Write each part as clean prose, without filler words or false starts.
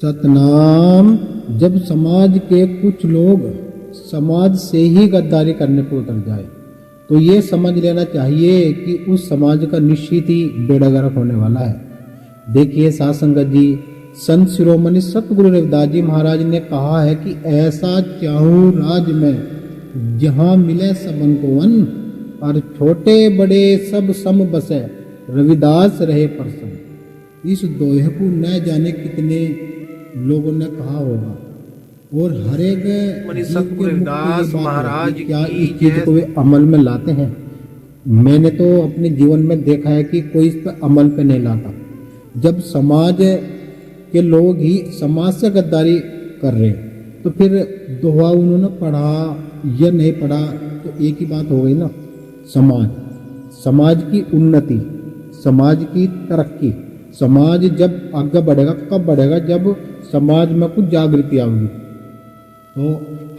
सतनाम। जब समाज के कुछ लोग समाज से ही गद्दारी करने पर उतर जाए तो ये समझ लेना चाहिए कि उस समाज का निश्चित ही बेड़ा गर्क होने वाला है। देखिए साध संगत जी, संत शिरोमणि सतगुरु रविदास जी महाराज ने कहा है कि ऐसा चाहूं राज में जहां मिले सबन को वन, और छोटे बड़े सब सम बसे रविदास रहे प्रसन्न। इस दोहे को न जाने कितने लोगों ने कहा होगा, और हर एक सतगुरु रविदास महाराज क्या इस चीज को वे अमल में लाते हैं। मैंने तो अपने जीवन में देखा है कि कोई इस पर अमल पे नहीं लाता। जब समाज के लोग ही समाज से गद्दारी कर रहे तो फिर दोहा उन्होंने पढ़ा या नहीं पढ़ा तो एक ही बात हो गई ना। समाज की उन्नति, समाज की तरक्की, समाज जब आगे बढ़ेगा कब बढ़ेगा, जब समाज में कुछ जागृति आएगी। तो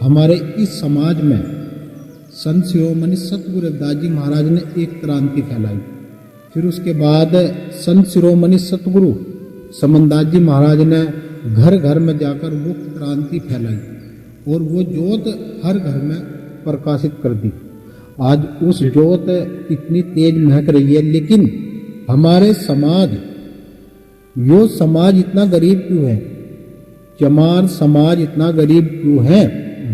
हमारे इस समाज में संत शिरोमणि सतगुरु रविदास जी महाराज ने एक क्रांति फैलाई। फिर उसके बाद संत शिरोमणि सतगुरु समनदास जी महाराज ने घर घर में जाकर वो क्रांति फैलाई और वो ज्योत हर घर में प्रकाशित कर दी। आज उस ज्योत इतनी तेज महक रही है, लेकिन हमारे समाज, यो समाज इतना गरीब क्यों है? चमार समाज इतना गरीब क्यों है,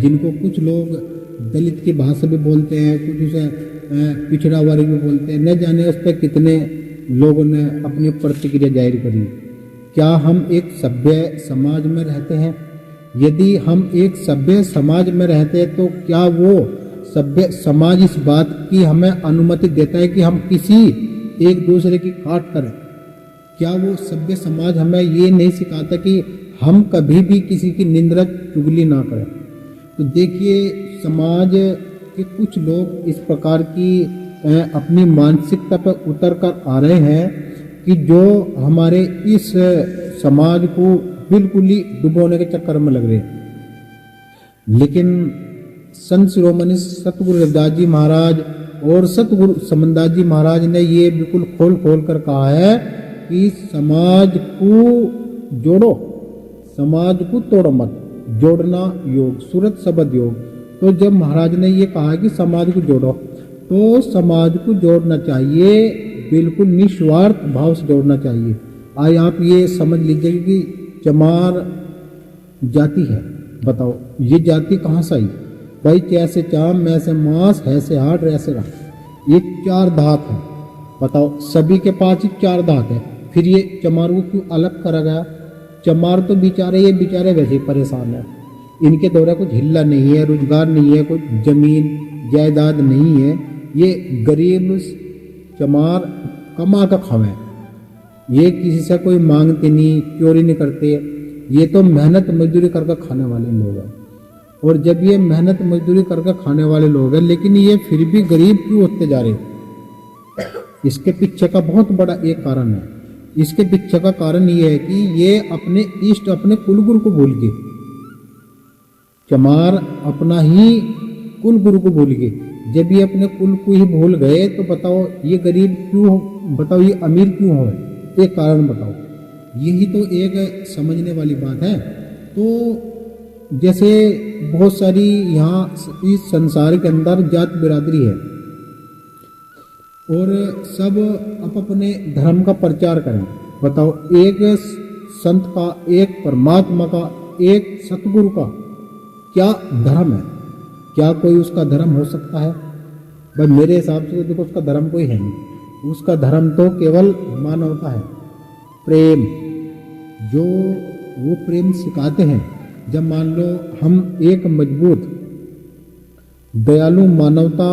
जिनको कुछ लोग दलित की भाषा भी बोलते हैं, कुछ उसे पिछड़ा वर्ग भी बोलते हैं, न जाने उस पर कितने लोगों ने अपनी प्रतिक्रिया जाहिर करी। क्या हम एक सभ्य समाज में रहते हैं? यदि हम एक सभ्य समाज में रहते हैं तो क्या वो सभ्य समाज इस बात की हमें अनुमति देता है कि हम किसी एक दूसरे की काट करें? क्या वो सभ्य समाज हमें ये नहीं सिखाता कि हम कभी भी किसी की निंदा चुगली ना करें? तो देखिए, समाज के कुछ लोग इस प्रकार की अपनी मानसिकता पर उतर कर आ रहे हैं कि जो हमारे इस समाज को बिल्कुल ही डुबोने के चक्कर में लग रहे हैं। लेकिन संत शिरोमणि सतगुरु रविदास जी महाराज और सतगुरु समनदास जी महाराज ने ये बिल्कुल खोल खोल कर कहा है कि समाज को जोड़ो, समाज को तोड़ो मत, जोड़ना योग, सूरत शब्द योग। तो जब महाराज ने ये कहा कि समाज को जोड़ो, तो समाज को जोड़ना चाहिए, बिल्कुल निस्वार्थ भाव से जोड़ना चाहिए। आज आप ये समझ लीजिए कि चमार जाति है, बताओ ये जाति कहाँ से आई? भाई कैसे चाम, मैं से मांस, है से हाट, ऐसे रहा, ये चार धात है। बताओ सभी के पास ही चार धात है, फिर ये चमार को क्यों अलग करा गया? चमार तो ये बेचारे वैसे ही परेशान है, इनके द्वारा कुछ हिल्ला नहीं है, रोजगार नहीं है, कुछ जमीन जायदाद नहीं है। ये गरीब चमार कमा का खावे, ये किसी से कोई मांगते नहीं, चोरी नहीं करते, ये तो मेहनत मजदूरी करके खाने वाले लोग हैं। और जब ये मेहनत मजदूरी करके खाने वाले लोग हैं, लेकिन ये फिर भी गरीब क्यों होते जा रहे? इसके पीछे का बहुत बड़ा एक कारण है। इसके पीछे का कारण ये है कि ये अपने इष्ट, अपने कुलगुरु को भूल गए। चमार अपना ही कुल गुरु को भूल गए। जब ये अपने कुल को ही भूल गए तो बताओ ये गरीब क्यों हो, बताओ ये अमीर क्यों हो? एक कारण बताओ। यही तो एक समझने वाली बात है। तो जैसे बहुत सारी यहाँ इस संसार के अंदर जात बिरादरी है और सब अपने धर्म का प्रचार करें। बताओ एक संत का, एक परमात्मा का, एक सतगुरु का क्या धर्म है? क्या कोई उसका धर्म हो सकता है? भाई मेरे हिसाब से तो देखो उसका धर्म कोई है नहीं। उसका धर्म तो केवल मानवता है, प्रेम। जो वो प्रेम सिखाते हैं, जब मान लो हम एक मजबूत दयालु मानवता,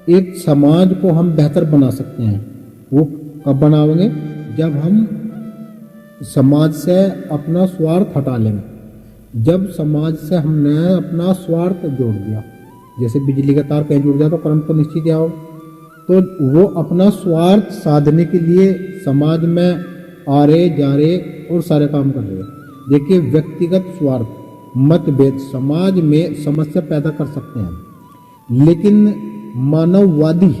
एक समाज को हम बेहतर बना सकते हैं। वो कब बनाएंगे? जब हम समाज से अपना स्वार्थ हटा लेंगे। जब समाज से हमने अपना स्वार्थ जोड़ दिया, जैसे बिजली का तार कहीं जुड़ जाए तो करंट तो निश्चित ही आओ, तो वो अपना स्वार्थ साधने के लिए समाज में आ रहे जा रहे और सारे काम कर रहे हैं। देखिए, व्यक्तिगत स्वार्थ, मतभेद समाज में समस्या पैदा कर सकते हैं, लेकिन मानववादी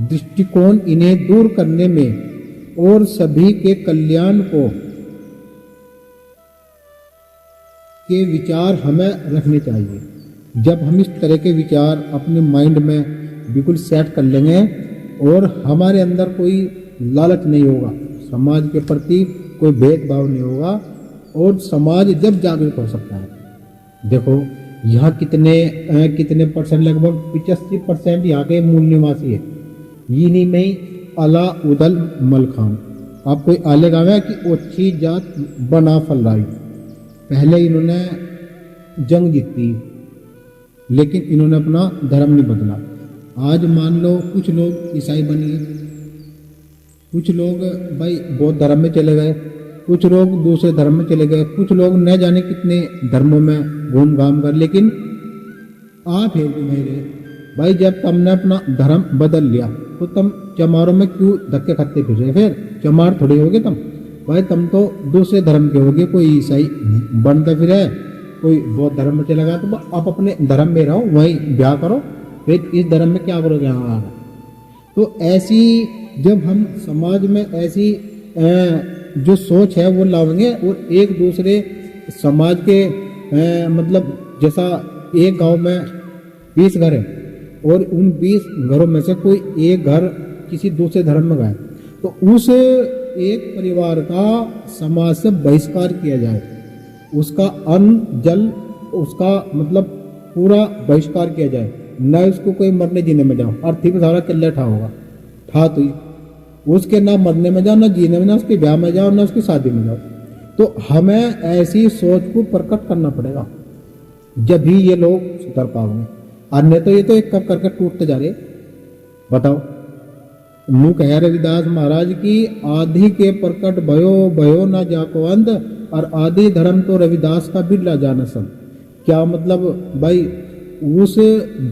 दृष्टिकोण इन्हें दूर करने में और सभी के कल्याण को के विचार हमें रखने चाहिए। जब हम इस तरह के विचार अपने माइंड में बिल्कुल सेट कर लेंगे और हमारे अंदर कोई लालच नहीं होगा, समाज के प्रति कोई भेदभाव नहीं होगा और समाज जब जागरूक हो सकता है। देखो यहाँ कितने परसेंट, लगभग 85% यहाँ के मूल निवासी है। यही में अला उदल मल खान, आप कोई आले गाँव है कि ओछी जात बना फल रही। पहले इन्होंने जंग जीती लेकिन इन्होंने अपना धर्म नहीं बदला। आज मान लो कुछ लोग ईसाई बन गए, कुछ लोग भाई बौद्ध धर्म में चले गए, कुछ लोग दूसरे धर्म में चले गए, कुछ लोग न जाने कितने धर्मों में घूम घाम कर, लेकिन आप है मेरे भाई, जब तुमने अपना धर्म बदल लिया तो तुम चमारों में क्यों धक्के खाते फिर रहे? फिर चमार थोड़े होगे तुम भाई, तुम तो दूसरे धर्म के होगे। कोई ईसाई बनता फिर है, कोई बौद्ध धर्म में चला गया, तो आप अपने धर्म में रहो, वहीं ब्याह करो, फिर इस धर्म में क्या करोगे? हाँ, तो ऐसी जब हम समाज में ऐसी जो सोच है वो लाएंगे और एक दूसरे समाज के मतलब जैसा एक गांव में 20 घर है और उन 20 घरों में से कोई एक घर किसी दूसरे धर्म में गए तो उस एक परिवार का समाज से बहिष्कार किया जाए, उसका अन्न जल उसका मतलब पूरा बहिष्कार किया जाए, न उसको कोई मरने जीने में जाओ। अर्थी पे सारा किल्ला ठा होगा, ठा तो उसके ना मरने में जाओ, ना जीने में, ना उसके ब्याह में जाओ, ना उसकी शादी में जाओ। तो हमें ऐसी सोच को प्रकट करना पड़ेगा, जब भी ये लोग सुधर पाओगे। अन्य तो ये तो एक कप करके टूटते जा रहे। बताओ, मुँह कह रविदास महाराज की आदि के प्रकट भयो ना जाको अंध, और आदि धर्म तो रविदास का बिरला जाना सब। क्या मतलब भाई, उस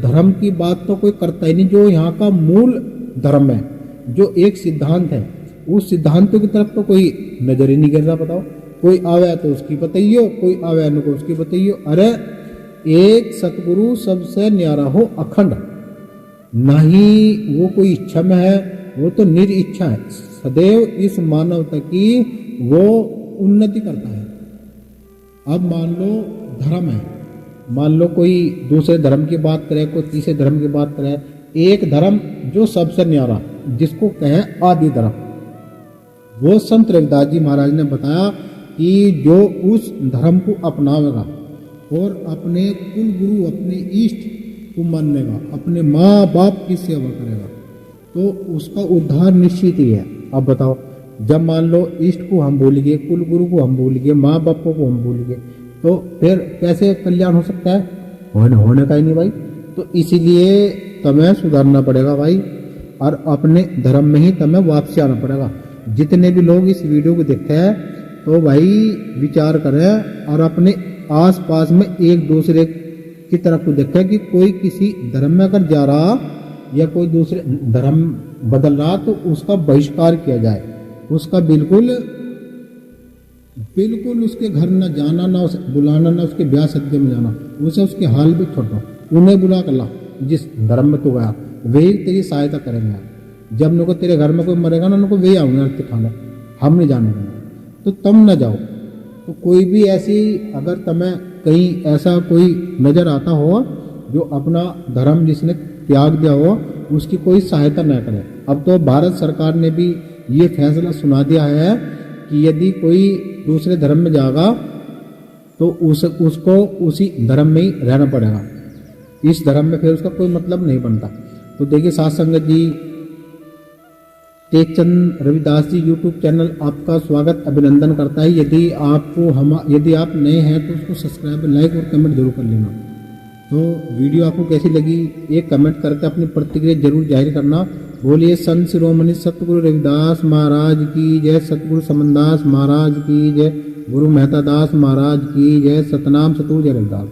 धर्म की बात तो कोई करता ही नहीं जो यहाँ का मूल धर्म है, जो एक सिद्धांत है। उस सिद्धांतों की तरफ तो कोई नजर ही नहीं कर रहा। बताओ, कोई आवे तो उसकी बताइयो, कोई आवे न को उसकी बताइयो। अरे एक सतगुरु सबसे न्यारा हो अखंड, नहीं वो कोई इच्छा में है, वो तो निर इच्छा है। सदैव इस मानवता की वो उन्नति करता है। अब मान लो धर्म है, मान लो कोई दूसरे धर्म की बात करे, कोई तीसरे धर्म की बात करे, एक धर्म जो सबसे न्यारा जिसको कहे आदि धर्म, वो संत रविदास जी महाराज ने बताया कि जो उस धर्म को अपनावेगा और अपने कुल गुरु अपने इष्ट को मानेगा, अपने माँ बाप की सेवा करेगा, तो उसका उद्धार निश्चित ही है। अब बताओ, जब मान लो इष्ट को हम भूल गए, कुल गुरु को हम भूल गए, माँ बाप को हम भूल गए, तो फिर कैसे कल्याण हो सकता है? होने का ही नहीं भाई। तो इसीलिए तुम्हें सुधारना पड़ेगा भाई, और अपने धर्म में ही तुम्हें वापसी आना पड़ेगा। जितने भी लोग इस वीडियो को देखते हैं तो भाई विचार करें और अपने आस पास में एक दूसरे की तरफ को देखें कि कोई किसी धर्म में अगर जा रहा या कोई दूसरे धर्म बदल रहा तो उसका बहिष्कार किया जाए, उसका बिल्कुल उसके घर न जाना, ना उसे बुलाना, ना उसके ब्याह सद्य में जाना, उसे उसके हाल भी छोड़ो, उन्हें बुला कर ला। जिस धर्म में तू गया वही तेरी सहायता करेंगे। जब उनको तेरे घर में कोई मरेगा ना, उनको वही आऊंगे अर्थ खाना, हम नहीं जाने देंगे, तो तुम न जाओ। तो कोई भी ऐसी अगर तुम्हें कहीं ऐसा कोई नजर आता हो जो अपना धर्म जिसने त्याग दिया हो, उसकी कोई सहायता न करे। अब तो भारत सरकार ने भी ये फैसला सुना दिया है कि यदि कोई दूसरे धर्म में जाएगा तो उसको उसी धर्म में ही रहना पड़ेगा, इस धर्म में फिर उसका कोई मतलब नहीं बनता। तो देखिए साथ संगत जी, तेजचंद रविदास जी यूट्यूब चैनल आपका स्वागत अभिनंदन करता है। यदि आप नए हैं तो उसको सब्सक्राइब, लाइक और कमेंट जरूर कर लेना। तो वीडियो आपको कैसी लगी एक कमेंट करके अपनी प्रतिक्रिया जरूर जाहिर करना। बोलिए संत शिरोमणि सतगुरु रविदास महाराज की जय, सतगुरु समनदास महाराज की जय, गुरु मेहता दास महाराज की जय, सतनाम सतगुरु जय रविदास।